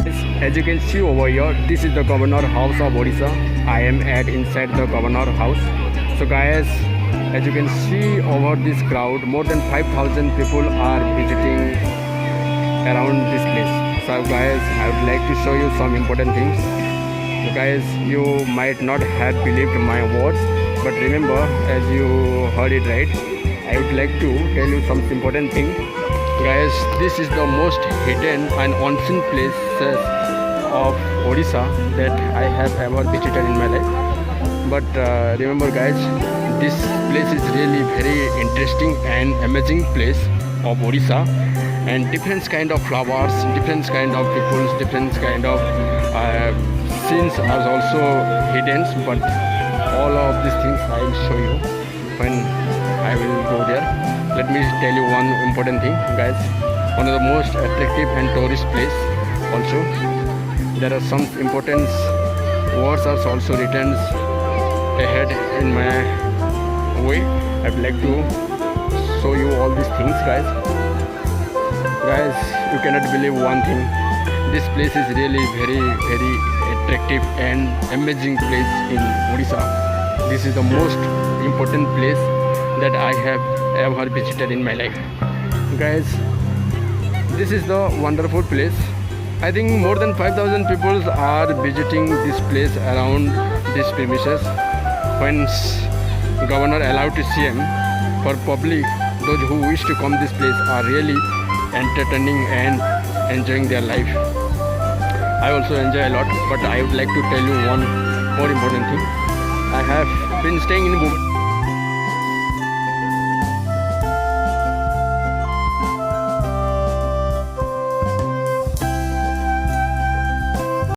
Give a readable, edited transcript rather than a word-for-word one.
As you can see over here, this is the governor house of Odisha. I am at inside the governor house. So guys, as you can see over this crowd, more than 5,000 people are visiting around this place. So guys, I would like to show you some important things. So guys, you might not have believed my words, but remember, as you heard it right, I would like to tell you some important thing. Guys, this is the most hidden and unseen places of Odisha that I have ever visited in my life. But remember guys, this place is really very interesting and amazing place of Odisha, and different kind of flowers, different kind of peoples, different kind of scenes are also hidden. But all of these things I will show you when I will go there. Let me tell you one important thing, guys. One of the most attractive and tourist place also. There are some important words are also written ahead in my way. I would like to show you all these things, guys. Guys, you cannot believe one thing. This place is really very attractive and amazing place in Odisha. This is the most important place that I have ever visited in my life. Guys, this is the wonderful place. I think more than 5,000 people are visiting this place around this premises. When governor allowed to CM for public, those who wish to come this place are really entertaining and enjoying their life. I also enjoy a lot, but I would like to tell you one more important thing. I have been staying in